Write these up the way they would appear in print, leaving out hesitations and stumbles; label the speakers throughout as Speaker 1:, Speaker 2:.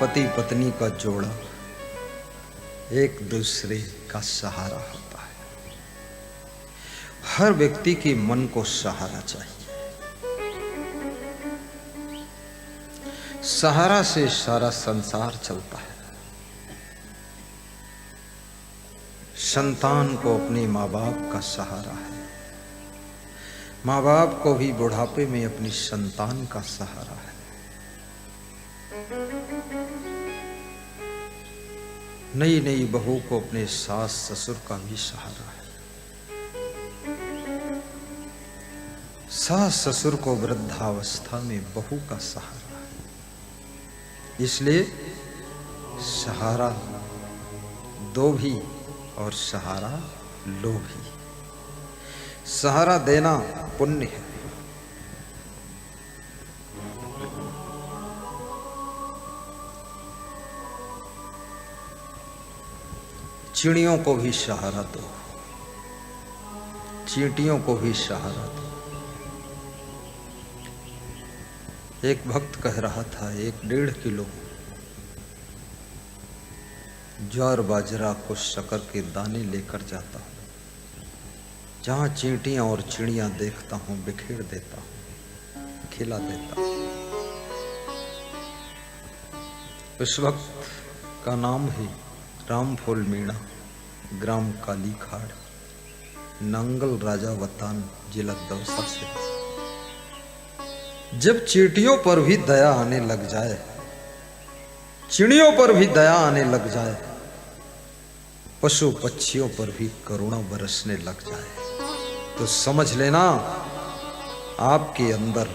Speaker 1: पति पत्नी का जोड़ा एक दूसरे का सहारा होता है। हर व्यक्ति के मन को सहारा चाहिए। सहारा से सारा संसार चलता है। संतान को अपने माँ बाप का सहारा है। माँ बाप को भी बुढ़ापे में अपनी संतान का सहारा है। नई नई बहू को अपने सास ससुर का भी सहारा है। सास ससुर को वृद्धावस्था में बहू का सहारा है। इसलिए सहारा दो भी और सहारा लो भी। सहारा देना पुण्य है। चिड़ियों को भी सहारा दो, चींटियों को भी सहारा दो। एक भक्त कह रहा था, 1-1.5 किलो ज्वार बाजरा कुछ शक्कर के दाने लेकर जाता हूँ। जहाँ चींटियां और चिड़ियां देखता हूँ बिखेर देता हूँ, खिला देता हूँ। उस वक्त का नाम है रामफूल मीणा, ग्राम काली खाड़, नांगल राजा वतान, जिला दौसा से। जब चींटियों पर भी दया आने लग जाए, चिड़ियों पर भी दया आने लग जाए, पशु पक्षियों पर भी करुणा बरसने लग जाए, तो समझ लेना आपके अंदर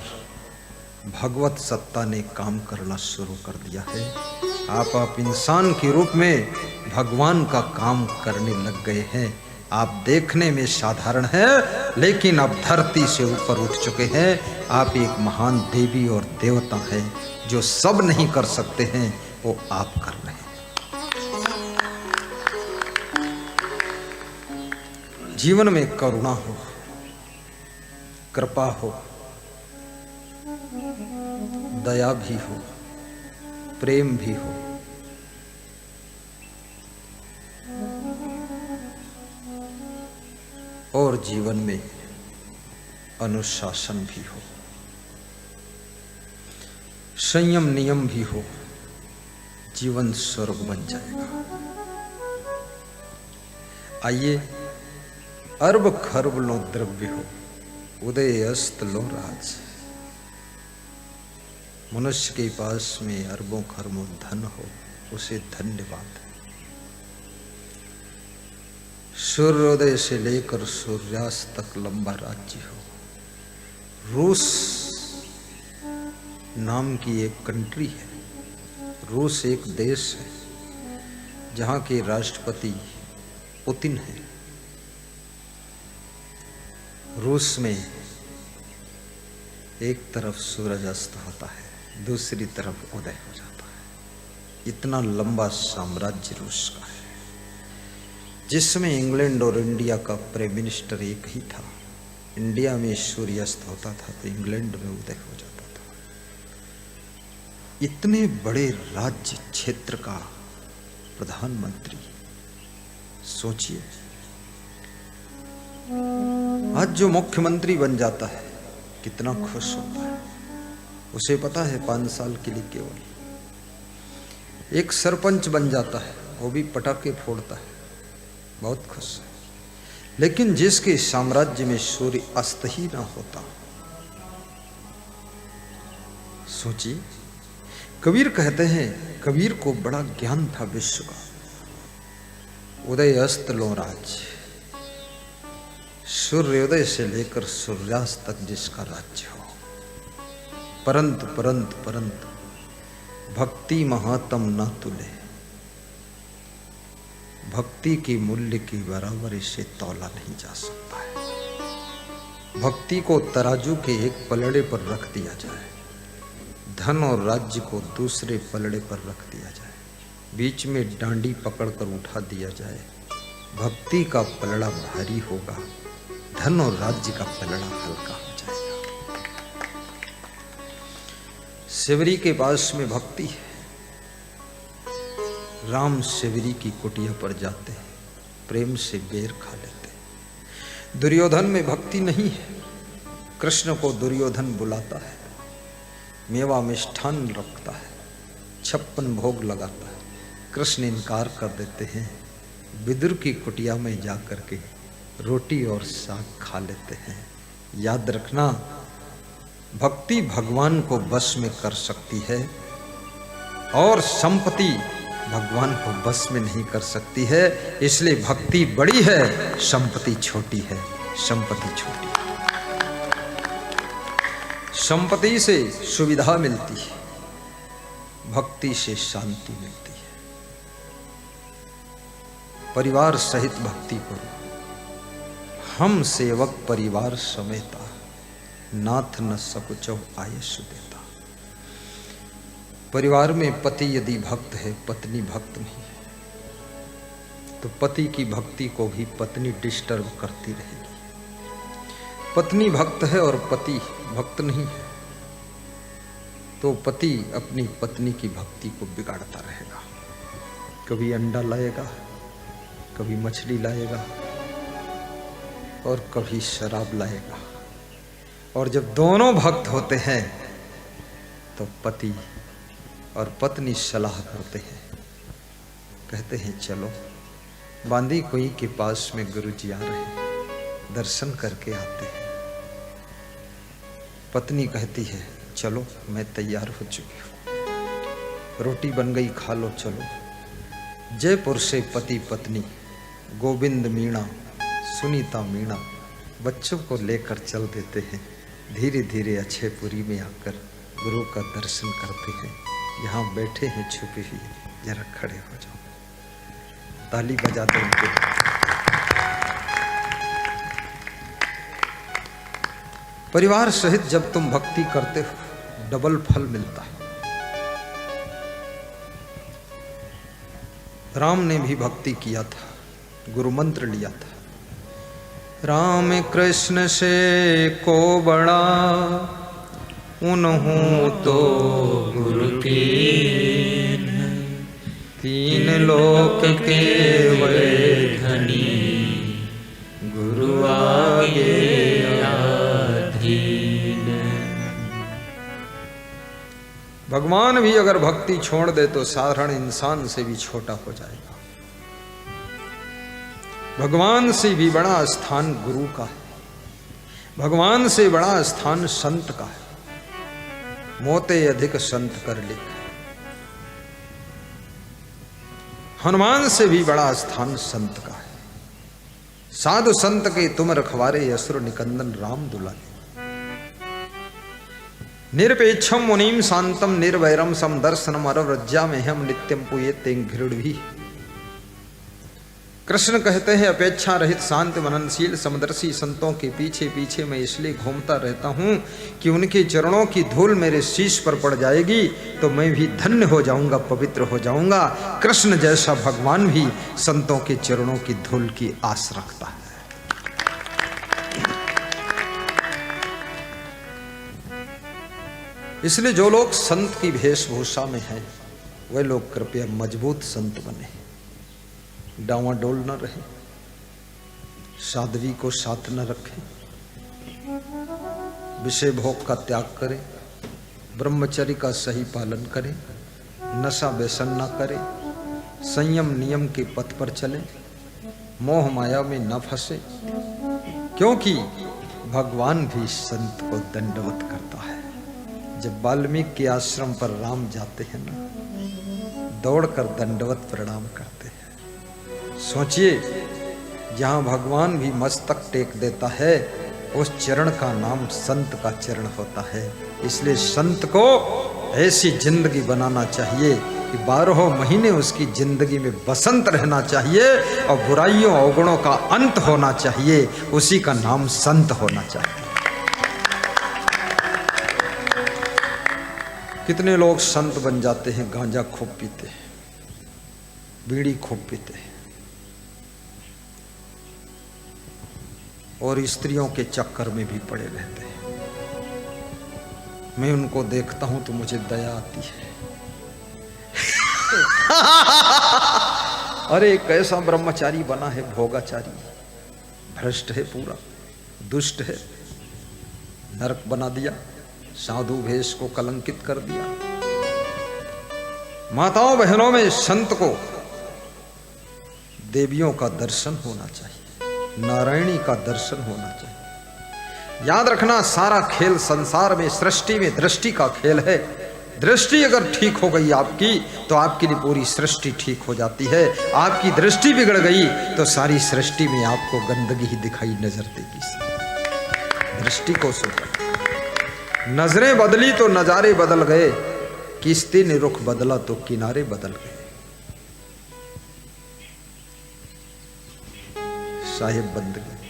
Speaker 1: भगवत सत्ता ने काम करना शुरू कर दिया है। आप इंसान के रूप में भगवान का काम करने लग गए हैं। आप देखने में साधारण हैं, लेकिन आप धरती से ऊपर उठ चुके हैं। आप एक महान देवी और देवता हैं। जो सब नहीं कर सकते हैं वो आप कर रहे हैं। जीवन में करुणा हो, कृपा हो, दया भी हो, प्रेम भी हो, और जीवन में अनुशासन भी हो, संयम नियम भी हो, जीवन स्वर्ग बन जाएगा। आइए, अरब खरब लो द्रव्य हो, उदय अस्त लो राज। मनुष्य के पास में अरबों खरबों धन हो, उसे धन्यवाद। सूर्योदय से लेकर सूर्यास्त तक लंबा राज्य हो। रूस नाम की एक कंट्री है। रूस एक देश है जहाँ के राष्ट्रपति पुतिन है। रूस में एक तरफ सूरज अस्त होता है, दूसरी तरफ उदय हो जाता है। इतना लंबा साम्राज्य रूस का है, जिसमें इंग्लैंड और इंडिया का प्राइम मिनिस्टर एक ही था। इंडिया में सूर्यास्त होता था तो इंग्लैंड में उदय हो जाता था। इतने बड़े राज्य क्षेत्र का प्रधानमंत्री, सोचिए। आज जो मुख्यमंत्री बन जाता है कितना खुश होता है। उसे पता है 5 साल के लिए केवल। एक सरपंच बन जाता है, वो भी पटाखे फोड़ता है, बहुत खुश है। लेकिन जिसके साम्राज्य में सूर्य अस्त ही ना होता, सोचिए। कबीर कहते हैं, कबीर को बड़ा ज्ञान था विश्व का। उदय अस्त लो राज, सूर्योदय से लेकर सूर्यास्त तक जिसका राज्य हो। परंतु परंतु परंतु भक्ति महात्म न तुले। भक्ति के मूल्य के बराबर इसे तौला नहीं जा सकता है। भक्ति को तराजू के एक पलड़े पर रख दिया जाए, धन और राज्य को दूसरे पलड़े पर रख दिया जाए, बीच में डांडी पकड़कर उठा दिया जाए, भक्ति का पलड़ा भारी होगा, धन और राज्य का पलड़ा हल्का हो जाएगा। शिवरी के पास में भक्ति है, राम शिवरी की कुटिया पर जाते, प्रेम से बेर खा लेते। दुर्योधन में भक्ति नहीं है। कृष्ण को दुर्योधन बुलाता है, मेवा मिष्ठान रखता है, 56 भोग लगाता है। कृष्ण इनकार कर देते हैं। विदुर की कुटिया में जाकर के रोटी और साग खा लेते हैं। याद रखना, भक्ति भगवान को बस में कर सकती है और संपत्ति भगवान को बस में नहीं कर सकती है। इसलिए भक्ति बड़ी है, संपत्ति छोटी है। संपत्ति छोटी है। संपत्ति से सुविधा मिलती है, भक्ति से शांति मिलती है। परिवार सहित भक्ति करो। हम सेवक परिवार समेता, नाथ न सकुचो आयुष देता। परिवार में पति यदि भक्त है, पत्नी भक्त नहीं है, तो पति की भक्ति को भी पत्नी डिस्टर्ब करती रहेगी। पत्नी भक्त है और पति भक्त नहीं है, तो पति अपनी पत्नी की भक्ति को बिगाड़ता रहेगा। कभी अंडा लाएगा, कभी मछली लाएगा और कभी शराब लाएगा। और जब दोनों भक्त होते हैं तो पति और पत्नी सलाह करते हैं, कहते हैं चलो बांदी कोई के पास में गुरुजी आ रहे हैं, दर्शन करके आते हैं। पत्नी कहती है चलो मैं तैयार हो चुकी हूँ, रोटी बन गई खा लो चलो। जयपुर से पति पत्नी गोविंद मीणा, सुनीता मीणा बच्चों को लेकर चल देते हैं। धीरे धीरे अक्षयपुरी में आकर गुरु का दर्शन करते हैं। यहाँ बैठे हैं छुपे हुए, जरा खड़े हो जाओ, ताली बजा दो उनके। परिवार सहित जब तुम भक्ति करते हो डबल फल मिलता है। राम ने भी भक्ति किया था, गुरु मंत्र लिया था। राम कृष्ण से को बड़ा उन्हों तो गुरु की, तीन लोक के वे धनी, गुरु आगे अधीन। भगवान भी अगर भक्ति छोड़ दे तो साधारण इंसान से भी छोटा हो जाएगा। भगवान से भी बड़ा स्थान गुरु का है, भगवान से बड़ा स्थान संत का है। मोते अधिक संत कर लिख, हनुमान से भी बड़ा स्थान संत का है। साधु संत के तुम रखवारे, असुर निकंदन राम दुलारे। निरपेक्षम मुनीम शांतम निर्वैरम समदर्शनम अरव्रज्या में हम नित्यम पुये तें घृणवी। कृष्ण कहते हैं अपेक्षा रहित शांत मननशील समदर्शी संतों के पीछे पीछे मैं इसलिए घूमता रहता हूं कि उनके चरणों की धूल मेरे शीश पर पड़ जाएगी तो मैं भी धन्य हो जाऊंगा, पवित्र हो जाऊंगा। कृष्ण जैसा भगवान भी संतों के चरणों की धूल की आस रखता है। इसलिए जो लोग संत की वेशभूषा में हैं वे लोग कृपया मजबूत संत बने, डावाडोल न रहे, साध्वी को साथ न रखे, विषय भोग का त्याग करे, ब्रह्मचर्य का सही पालन करे, नशा व्यसन न करे, संयम नियम के पथ पर चले, मोह माया में न फंसे। क्योंकि भगवान भी संत को दंडवत करता है। जब वाल्मीकि के आश्रम पर राम जाते हैं ना, दौड़कर दंडवत प्रणाम करते हैं। सोचिए, जहां भगवान भी मस्तक टेक देता है उस चरण का नाम संत का चरण होता है। इसलिए संत को ऐसी जिंदगी बनाना चाहिए कि 12 महीने उसकी जिंदगी में बसंत रहना चाहिए और बुराइयों अवगुणों का अंत होना चाहिए। उसी का नाम संत होना चाहिए। कितने लोग संत बन जाते हैं, गांजा खूब पीते हैं, बीड़ी खूब पीते हैं और स्त्रियों के चक्कर में भी पड़े रहते हैं। मैं उनको देखता हूं तो मुझे दया आती है। अरे कैसा ब्रह्मचारी बना है, भोगाचारी, भ्रष्ट है, पूरा दुष्ट है, नरक बना दिया, साधु भेष को कलंकित कर दिया। माताओं बहनों में संत को देवियों का दर्शन होना चाहिए, नारायणी का दर्शन होना चाहिए। याद रखना, सारा खेल संसार में, सृष्टि में दृष्टि का खेल है। दृष्टि अगर ठीक हो गई आपकी तो आपके लिए पूरी सृष्टि ठीक हो जाती है। आपकी दृष्टि बिगड़ गई तो सारी सृष्टि में आपको गंदगी ही दिखाई नजर देगी। दृष्टि को सुधर, नजरें बदली तो नजारे बदल गए, किस्ती ने रुख बदला तो किनारे बदल गए। साहिब बंदगी